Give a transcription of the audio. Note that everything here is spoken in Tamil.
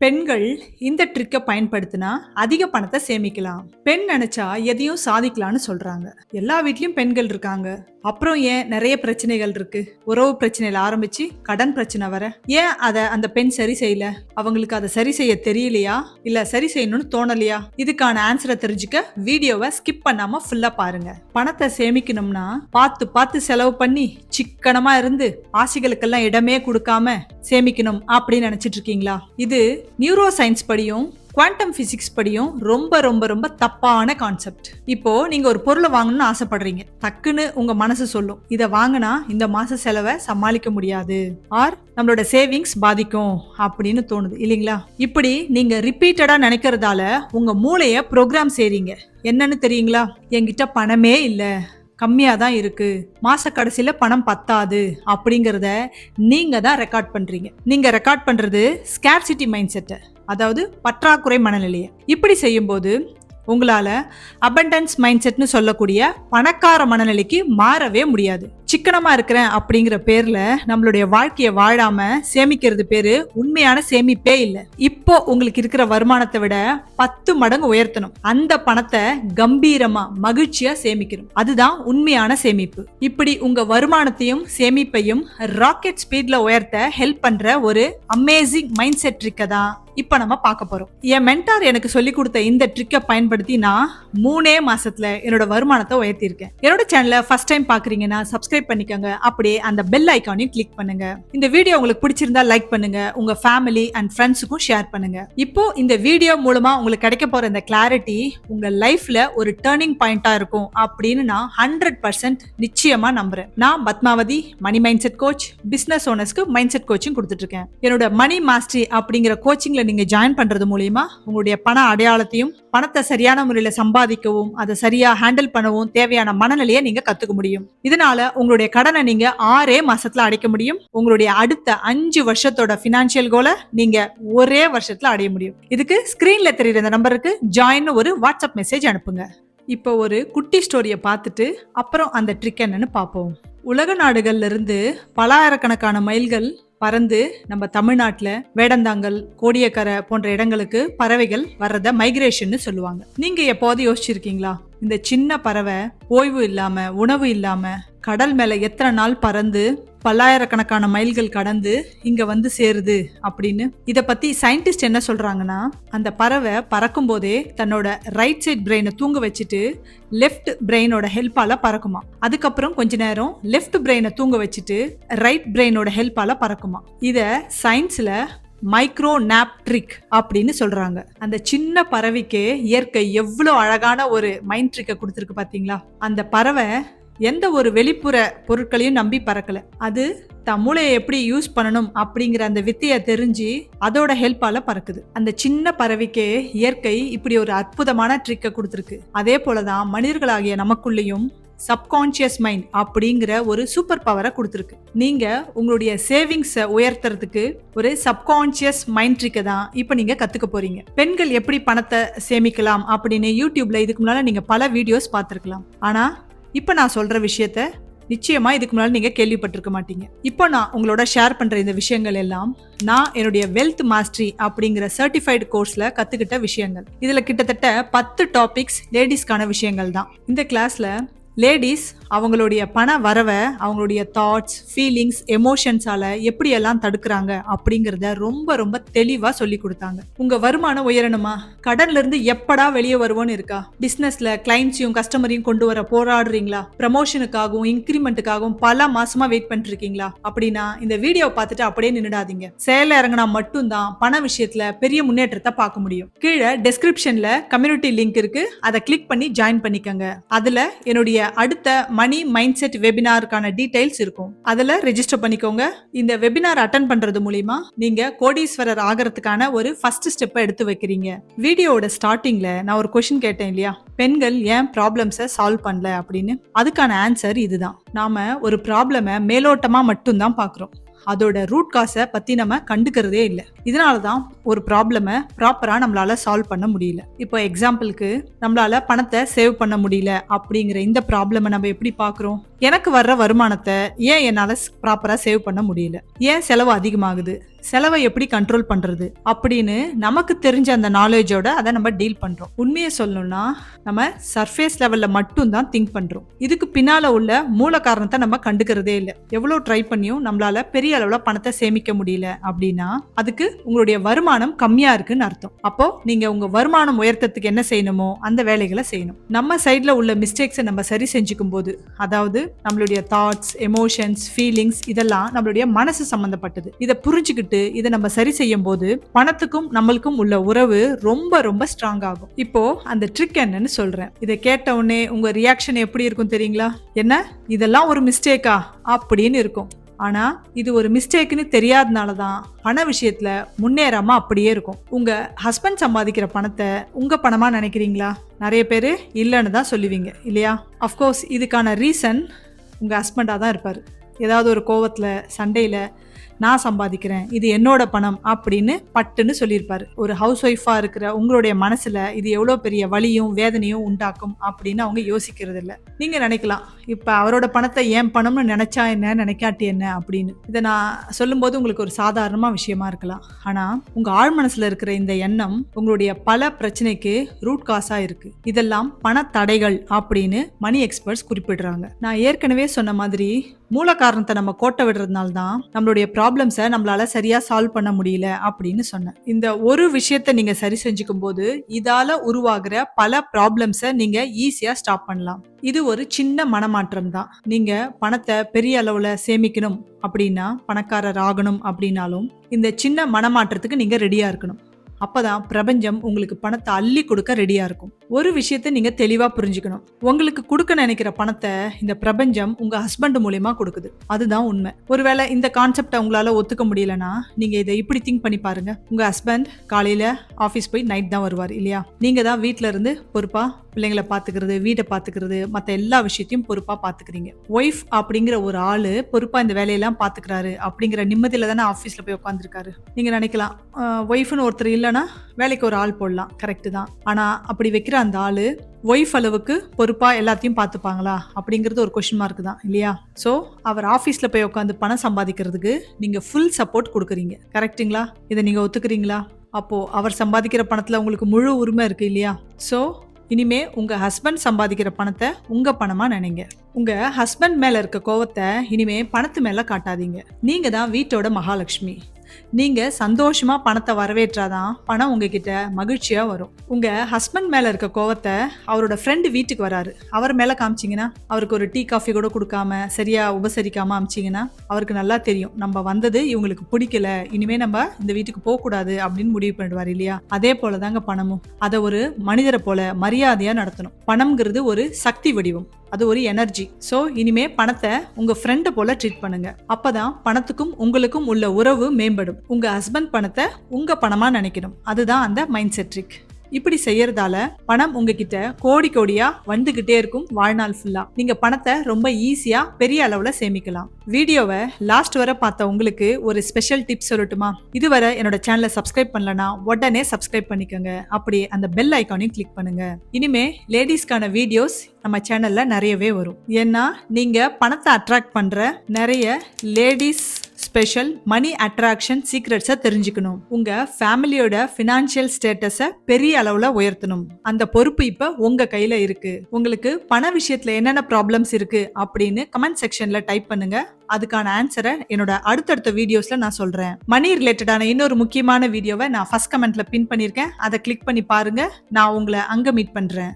பெண்கள் இந்த ட்ரிக்கை பயன்படுத்தினா அதிக பணத்தை சேமிக்கலாம். பெண் நினைச்சா எதையும் சாதிக்கலாம்னு சொல்றாங்க. எல்லா வீட்லயும் பெண்கள் இருக்காங்க. அப்புறம் ஏன் நிறைய பிரச்சனைகள் இருக்கு? உறவு பிரச்சனையில ஆரம்பிச்சு கடன் பிரச்சனை வர ஏன் அந்த பெண் சரி செய்யல? அவங்களுக்கு அதை சரி செய்ய தெரியலையா, இல்ல சரி செய்யணும்னு தோணலையா? இதுக்கான ஆன்சரை தெரிஞ்சுக்க வீடியோவை ஸ்கிப் பண்ணாம ஃபுல்லா பாருங்க. பணத்தை சேமிக்கணும்னா பார்த்து பார்த்து செலவு பண்ணி சிக்கனமா இருந்து ஆசைகளுக்கெல்லாம் இடமே கொடுக்காம சேமிக்கணும் அப்படின்னு நினைச்சிட்டு இருக்கீங்களா? இது நியூரோ சயின்ஸ் படியும் குவாண்டம் பிசிக்ஸ் படியும் ரொம்ப ரொம்ப ரொம்ப தப்பான கான்செப்ட். இப்போ நீங்க ஒரு பொருளை வாங்கணும்னு ஆசைப்படுறீங்க. டக்குன்னு உங்க மனசு சொல்லும், இதை வாங்கினா இந்த மாச செலவை சமாளிக்க முடியாது, ஆர் நம்மளோட சேவிங்ஸ் பாதிக்கும் அப்படின்னு தோணுது இல்லைங்களா? இப்படி நீங்க ரிப்பீட்டடா நினைக்கிறதால உங்க மூளைய ப்ரோக்ராம் செய்றீங்க. என்னன்னு தெரியுங்களா? என்கிட்ட பணமே இல்ல, கம்மியா தான் இருக்கு, மாச கடைசியில பணம் பத்தாது அப்படிங்கறத நீங்க தான் ரெக்கார்ட் பண்றீங்க. நீங்க ரெக்கார்ட் பண்றது ஸ்கேர்சிட்டி மைண்ட் செட்டை, அதாவது பற்றாக்குறை மனநிலையை. இப்படி செய்யும்போது உங்களால அபண்டன்ஸ் மைண்ட் செட்னு சொல்லக்கூடிய பணக்கார மனநிலைக்கு மாறவே முடியாது. சிக்கனமா இருக்கிறேன் அப்படிங்கிற பேர்ல நம்மளுடைய வாழ்க்கையை வாழாம சேமிக்கிறது பேரு உண்மையான சேமிப்பே இல்லை. இப்போ உங்களுக்கு இருக்கிற வருமானத்தை விட 10 மடங்கு உயர்த்தணும். அந்த பணத்தை கம்பீரமா மகிழ்ச்சியா சேமிக்கணும். அதுதான் உண்மையான சேமிப்பு. இப்படி உங்க வருமானத்தையும் சேமிப்பையும் ராக்கெட் ஸ்பீட்ல உயர்த்த ஹெல்ப் பண்ற ஒரு அமேசிங் மைண்ட் செட் ட்ரிக்கை தான் இப்ப நம்ம பார்க்க போறோம். என் மென்டார் எனக்கு சொல்லி கொடுத்த இந்த ட்ரிக்கை பயன்படுத்தி நான் 3 மாசத்துல என்னோட வருமானத்தை உயர்த்திருக்கேன். என்னோட சேனலை ஃபர்ஸ்ட் டைம் பாக்குறீங்கன்னா சப்ஸ்கிரைப் பண்ணிக்கோங்க. அப்படியே அந்த பெல் ஐக்கானையும் கிளிக் பண்ணுங்க. இந்த வீடியோ உங்களுக்கு பிடிச்சிருந்தா லைக் பண்ணுங்க. உங்க ஃபேமிலி அண்ட் ஃப்ரெண்ட்ஸுக்கும் ஷேர் பண்ணுங்க. இப்போ இந்த வீடியோ மூலமா உங்களுக்கு கிடைக்க போற இந்த கிளாரிட்டி உங்க லைஃப்ல ஒரு டர்னிங் பாயிண்டா இருக்கும் அப்படின்னு நான் 100% நிச்சயமா நம்புறேன். நான் Padmavathi, Mani mind set coach, business ஓனர்ஸ்க்கு மைண்ட் செட் கோச்சிங் கொடுத்துட்டு இருக்கேன். என்னோட மணி மாஸ்டரி அப்படிங்கிற கோச்சிங்ல நீங்க ஜாயின் பண்றது மூலமா உங்களுடைய பண அடையாளத்தையும் பணத்தை சரியான முறையில சம்பாதிக்கவும் அதை சரியா ஹேண்டில் பண்ணவும் தேவையான மனநிலையை நீங்க கத்துக்க முடியும். இதனால உங்களுடைய கடனை நீங்க 6 மாசத்துல அடைக்க முடியும். உங்களுடைய அடுத்த 5 வருஷத்தோட பினான்சியல் கோலை நீங்க ஒரே வருஷத்துல அடைய முடியும். இதுக்கு ஸ்கிரீன்ல தெரியுற இந்த நம்பருக்கு ஜாயின் ஒரு வாட்ஸ்அப் மெசேஜ் அனுப்புங்க. இப்போ ஒரு குட்டி ஸ்டோரியை பார்த்துட்டு அப்புறம் அந்த ட்ரிக் என்னன்னு பார்ப்போம். உலக நாடுகள்ல இருந்து பலாயிரக்கணக்கான மைல்கள் பறந்து நம்ம தமிழ்நாட்டுல வேடந்தாங்கல், கோடியக்கரை போன்ற இடங்களுக்கு பறவைகள் வர்றத மைக்ரேஷன் சொல்லுவாங்க. நீங்க எப்போது யோசிச்சிருக்கீங்களா? இந்த சின்ன பறவை ஓய்வு இல்லாம, உணவு இல்லாம கடல் மேல எத்தனை நாள் பறந்து பல்லாயிரக்கணக்கான மைல்கள் கடந்து இங்க வந்து சேருது அப்படின்னு. இத பத்தி சயின்டிஸ்ட் என்ன சொல்றாங்கன்னா, அந்த பறவை பறக்கும் போதே தன்னோட ரைட் சைட் பிரெயினை தூங்க வச்சுட்டு லெஃப்ட் பிரெயினோட ஹெல்ப்பால பறக்குமா. அதுக்கப்புறம் கொஞ்ச நேரம் லெஃப்ட் பிரெயினை தூங்க வச்சுட்டு ரைட் பிரெயினோட ஹெல்ப்பால பறக்குமா. இத சயின்ஸ்ல மைக்ரோ நாப் ட்ரிக் அப்படின்னு சொல்றாங்க. அந்த சின்ன பறவைக்கு இயற்கை எவ்வளவு அழகான ஒரு மைண்ட் ட்ரிக்கை கொடுத்துருக்கு பாத்தீங்களா? அந்த பறவை எந்த ஒரு வெளிப்புற பொருட்களையும் நம்பி பறக்கல. அது தன் மூளையை எப்படி யூஸ் பண்ணணும் அப்படிங்கிற அந்த வித்தையை தெரிஞ்சு அதோட ஹெல்ப்பால பறக்குது. அந்த சின்ன பறவைக்கே இயற்கை இப்படி ஒரு அற்புதமான ட்ரிக்கை கொடுத்துருக்கு. அதே போலதான் மனிதர்களாகிய நமக்குள்ளேயும் சப்கான்சியஸ் மைண்ட் அப்படிங்கிற ஒரு சூப்பர் பவரை கொடுத்துருக்கு. நீங்க உங்களுடைய சேவிங்ஸை உயர்த்துறதுக்கு ஒரு சப்கான்சியஸ் மைண்ட் ட்ரிக்கை தான் இப்ப நீங்க கத்துக்க போறீங்க. பெண்கள் எப்படி பணத்தை சேமிக்கலாம் அப்படின்னு யூடியூப்ல இதுக்கு முன்னால நீங்க பல வீடியோஸ் பார்த்திருக்கலாம். ஆனா இப்ப நான் சொல்ற விஷயத்த நிச்சயமா இதுக்கு முன்னாடி நீங்க கேள்விப்பட்டிருக்க மாட்டீங்க. இப்போ நான் உங்களோட ஷேர் பண்ற இந்த விஷயங்கள் எல்லாம் நான் என்னுடைய வெல்த் மாஸ்டரி அப்படிங்கிற சர்டிஃபைடு கோர்ஸ்ல கத்துக்கிட்ட விஷயங்கள். இதுல கிட்டத்தட்ட 10 டாபிக்ஸ் லேடிஸ்க்கான விஷயங்கள் தான். இந்த கிளாஸ்ல லேடிஸ் அவங்களுடைய பண வரவை அவங்களுடைய தாட்ஸ், ஃபீலிங்ஸ், எமோஷன்ஸால எப்படியெல்லாம் தடுக்கிறாங்க அப்படிங்கிறத ரொம்ப ரொம்ப தெளிவா சொல்லி கொடுத்தாங்க. உங்க வருமானம் உயரணுமா? கடன்ல இருந்து எப்படா வெளியே வருவோன்னு இருக்கா? பிசினஸ்ல கிளைண்ட்ஸையும் கஸ்டமரையும் கொண்டு வர போராடுறீங்களா? ப்ரமோஷனுக்காகவும் இன்கிரிமெண்ட்டுக்காகவும் பல மாசமா வெயிட் பண்ணிட்டு இருக்கீங்களா? அப்படின்னா இந்த வீடியோ பார்த்துட்டு அப்படியே நின்னுடாதீங்க. செயல இறங்கினா மட்டும்தான் பண விஷயத்துல பெரிய முன்னேற்றத்தை பார்க்க முடியும். கீழே டெஸ்கிரிப்ஷன்ல கம்யூனிட்டி லிங்க் இருக்கு, அதை கிளிக் பண்ணி ஜாயின் பண்ணிக்கங்க. அதுல என்னுடைய அடுத்த மணி மைண்ட் செட் வெபினாருக்கான டீடைல்ஸ் இருக்கும். அதுல ரெஜிஸ்டர் பண்ணிக்கோங்க. இந்த வெபினார் அட்டெண்ட் பண்றது மூலமா நீங்க கோடீஸ்வரர் ஆகிறதுக்கான ஒரு ஃபர்ஸ்ட் ஸ்டெப்பை எடுத்து வைக்கிறீங்க. வீடியோவோட ஸ்டார்டிங்ல நான் ஒரு கொஸ்டின் கேட்டேன் இல்லையா, பெண்கள் ஏன் ப்ராப்ளம்ஸை சால்வ் பண்ணல அப்படின்னு. அதுக்கான ஆன்சர் இதுதான். நாம ஒரு ப்ராப்ளமை மேலோட்டமா மட்டும்தான் பாக்குறோம். அதோட ரூட் காசை பத்தி நம்ம கண்டுக்கிறதே இல்லை. இதனாலதான் ஒரு ப்ராப்ளமை ப்ராப்பரா நம்மளால சால்வ் பண்ண முடியல. இப்போ எக்ஸாம்பிளுக்கு நம்மளால பணத்தை சேவ் பண்ண முடியல அப்படிங்கிற இந்த ப்ராப்ளமை நம்ம எப்படி பாக்குறோம்? எனக்கு வர்ற வருமானத்தை ஏன் என்னால ப்ராப்பரா சேவ் பண்ண முடியல, ஏன் செலவு அதிகமாகுது, செலவை எப்படி கண்ட்ரோல் பண்றது அப்படின்னு நமக்கு தெரிஞ்ச அந்த நாலேஜோட அதை நம்ம டீல் பண்றோம். உண்மையை சொல்லணும்னா நம்ம சர்ஃபேஸ் லெவல்ல மட்டும் தான் திங்க் பண்றோம். இதுக்கு பின்னால உள்ள மூல காரணத்தை நம்ம கண்டுக்கிறதே இல்லை. எவ்வளவு ட்ரை பண்ணியும் நம்மளால பெரிய அளவுல பணத்தை சேமிக்க முடியல அப்படின்னா அதுக்கு உங்களுடைய வருமானம் கம்மியா இருக்குன்னு அர்த்தம். அப்போ நீங்க உங்க வருமானம் உயர்த்தத்துக்கு என்ன செய்யணுமோ அந்த வேலைகளை செய்யணும். நம்ம சைட்ல உள்ள மிஸ்டேக்ஸை நம்ம சரி செஞ்சுக்கும் போது, அதாவது நம்மளுடைய தாட்ஸ், எமோஷன்ஸ், ஃபீலிங்ஸ் இதெல்லாம் நம்மளுடைய மனசு சம்பந்தப்பட்டது. இதை புரிஞ்சுக்கிட்டு இதை நம்ம சரி செய்யும் போது பணத்துக்கும் நம்மளுக்கும் உள்ள உறவு ரொம்ப ரொம்ப ஸ்ட்ராங் ஆகும். இப்போ அந்த ட்ரிக் என்னன்னு சொல்றேன். இதை கேட்ட உடனே உங்க ரியாக்ஷன் எப்படி இருக்கும் தெரியுங்களா? என்ன இதெல்லாம் ஒரு மிஸ்டேக்கா அப்படின்னு இருக்கும். ஆனா இது ஒரு மிஸ்டேக்னு தெரியாதனாலதான் பண விஷயத்துல முன்னேறாம அப்படியே இருக்கும். உங்க ஹஸ்பண்ட் சம்பாதிக்கிற பணத்தை உங்க பணமா நினைக்கிறீங்களா? நிறைய பேரு இல்லைன்னு தான் சொல்லுவீங்க இல்லையா? அஃப்கோர்ஸ் இதுக்கான ரீசன் உங்க ஹஸ்பண்டா தான் இருப்பாரு. ஏதாவது ஒரு கோவத்துல, சண்டையில நான் சம்பாதிக்கிறேன், இது என்னோட பணம் அப்படின்னு பட்டுன்னு சொல்லியிருப்பாரு. ஒரு ஹவுஸ் ஒய்ஃபா இருக்கிற உங்களுடைய மனசுல இது எவ்வளவு பெரிய வலியும் வேதனையும் உண்டாக்கும் அப்படின்னு அவங்க யோசிக்கிறது இல்லை. நீங்க நினைக்கலாம், இப்ப அவரோட பணத்தை என் பணம்னு நினைச்சா என்ன, நினைக்காட்டி என்ன அப்படின்னு. இதை நான் சொல்லும் போது உங்களுக்கு ஒரு சாதாரணமா விஷயமா இருக்கலாம். ஆனா உங்க ஆழ் மனசுல இருக்கிற இந்த எண்ணம் உங்களுடைய பல பிரச்சனைக்கு ரூட் காஸா இருக்கு. இதெல்லாம் பண தடைகள் அப்படின்னு மணி எக்ஸ்பர்ட்ஸ் குறிப்பிடுறாங்க. நான் ஏற்கனவே சொன்ன மாதிரி மூல காரணத்தை நம்ம கோட்டை விடுறதுனால தான் நம்மளுடைய ப்ராப்ளம்ஸை நம்மளால சரியா சால்வ் பண்ண முடியல அப்படின்னு சொன்னேன். இந்த ஒரு விஷயத்தை நீங்க சரி செஞ்சுக்கும் போது இதால உருவாகிற பல ப்ராப்ளம்ஸை நீங்க ஈஸியா ஸ்டாப் பண்ணலாம். இது ஒரு சின்ன மனமாற்றம் தான். நீங்க பணத்தை பெரிய அளவுல சேமிக்கணும் அப்படின்னா, பணக்காரர் ஆகணும் அப்படின்னாலும் இந்த சின்ன மனமாற்றத்துக்கு நீங்க ரெடியா இருக்கணும். அப்பதான் பிரபஞ்சம் உங்களுக்கு பணத்தை அள்ளி கொடுக்க ரெடியா இருக்கும். ஒரு விஷயத்தை நீங்க தெளிவா புரிஞ்சுக்கணும். உங்களுக்கு கொடுக்க நினைக்கிற பணத்தை இந்த பிரபஞ்சம் உங்க ஹஸ்பண்ட் மூலியமா கொடுக்குது. அதுதான் உண்மை. ஒருவேளை இந்த கான்செப்டை உங்களால ஒத்துக்க முடியலன்னா நீங்க இதை இப்படி திங்க் பண்ணி பாருங்க. உங்க ஹஸ்பண்ட் காலையில ஆபீஸ் போய் நைட் தான் வருவார் இல்லையா? நீங்க தான் வீட்டுல இருந்து பொறுப்பா பிள்ளைங்களை பாத்துக்கிறது, வீட்டை பாத்துக்கிறது, மத்த எல்லா விஷயத்தையும் பொறுப்பா பாத்துக்கிறீங்க. ஒய்ஃப் அப்படிங்கிற ஒரு ஆளு பொறுப்பா இந்த வேலையெல்லாம் பாத்துக்கிறாரு அப்படிங்கிற நிம்மதியில தானே ஆபீஸ்ல போய் உட்காந்துருக்காரு. நீங்க நினைக்கலாம், ஒய்ஃப்னு ஒருத்தர் இல்லைன்னா வேலைக்கு ஒரு ஆள் போடலாம், கரெக்ட் தான். ஆனா அப்படி வைக்கிற அந்த ஆளு ஒய்ஃப் அளவுக்கு பொறுப்பா எல்லாத்தையும் பார்த்துப்பாங்களா அப்படிங்கிறது ஒரு கொஸ்டின் மார்க் தான் இல்லையா? ஸோ அவர் ஆஃபீஸில் போய் உட்காந்து பணம் சம்பாதிக்கிறதுக்கு நீங்கள் ஃபுல் சப்போர்ட் கொடுக்குறீங்க, கரெக்டுங்களா? இதை நீங்கள் ஒத்துக்கிறீங்களா? அப்போது அவர் சம்பாதிக்கிற பணத்தில் உங்களுக்கு முழு உரிமை இருக்குது இல்லையா? ஸோ இனிமே உங்க ஹஸ்பண்ட் சம்பாதிக்கிற பணத்தை உங்க பணமா நினைங்க. உங்க ஹஸ்பண்ட் மேல இருக்க கோவத்தை இனிமே பணத்து மேல காட்டாதீங்க. நீங்க தான் வீட்டோட மகாலட்சுமி. நீங்க சந்தோஷமா பணத்தை வரவேற்றாதான் பணம் உங்ககிட்ட மகிழ்ச்சியா வரும். உங்க ஹஸ்பண்ட் மேல இருக்க கோவத்தை அவரோட ஃப்ரெண்டு வீட்டுக்கு வராரு, அவர் மேல காமிச்சிங்கன்னா, அவருக்கு ஒரு டீ காஃபி கூட கொடுக்காம சரியா உபசரிக்காம அமிச்சிங்கன்னா அவருக்கு நல்லா தெரியும் நம்ம வந்தது இவங்களுக்கு பிடிக்கல, இனிமே நம்ம இந்த வீட்டுக்கு போக கூடாது அப்படின்னு முடிவு பண்ணிடுவார் இல்லையா? அதே போலதாங்க பணமும். அதை ஒரு மனிதரை போல மரியாதையா நடத்தணும். பணம்ங்கிறது ஒரு சக்தி வடிவம், அது ஒரு எனர்ஜி. சோ இனிமே பணத்தை உங்க ஃப்ரெண்ட் போல ட்ரீட் பண்ணுங்க. அப்பதான் பணத்துக்கும் உங்களுக்கும் உள்ள உறவு மேம்படும். உங்க ஹஸ்பண்ட் பணத்தை உங்க பணமா நினைக்கணும். அதுதான் அந்த மைண்ட் செட் ட்ரிக். இப்படி செய்யறதால பணம் உங்ககிட்ட கோடி கோடியா வந்துகிட்டே இருக்கும் வாழ்நாள் ஃபுல்லா. நீங்க பணத்தை ரொம்ப ஈஸியா பெரிய அளவுல சேமிக்கலாம். வீடியோவை லாஸ்ட் வரை பார்த்த உங்களுக்கு ஒரு ஸ்பெஷல் டிப்ஸ் சொல்லட்டுமா? இதுவரை என்னோட சேனலை சப்ஸ்கிரைப் பண்ணலனா உடனே சப்ஸ்கிரைப் பண்ணிக்கோங்க. அப்படியே அந்த பெல் ஐக்கானையும் கிளிக் பண்ணுங்க. இனிமே லேடிஸ்க்கான வீடியோஸ் நம்ம சேனல்ல நிறையவே வரும். ஏன்னா நீங்க பணத்தை அட்ராக்ட் பண்ற நிறைய லேடிஸ் ஸ்பெஷல் மணி அட்ராக்ஷன் சீக்ரெட்ஸை தெரிஞ்சுக்கணும். உங்க ஃபேமிலியோட ஃபினான்ஷியல் ஸ்டேட்டஸை பெரிய அளவுல உயர்த்தணும். அந்த பொறுப்பு இப்ப உங்க கையில இருக்கு. உங்களுக்கு பண விஷயத்துல என்னென்ன ப்ராப்ளம்ஸ் இருக்கு அப்படின்னு கமெண்ட் செக்ஷன்ல டைப் பண்ணுங்க. அதுக்கான ஆன்சரை என்னோட அடுத்தடுத்த வீடியோஸ்ல நான் சொல்றேன். மணி ரிலேட்டடான இன்னொரு முக்கியமான வீடியோவை நான் ஃபர்ஸ்ட் கமெண்ட்ல பின் பண்ணிருக்கேன். அதை கிளிக் பண்ணி பாருங்க. நான் உங்களை அங்க மீட் பண்றேன்.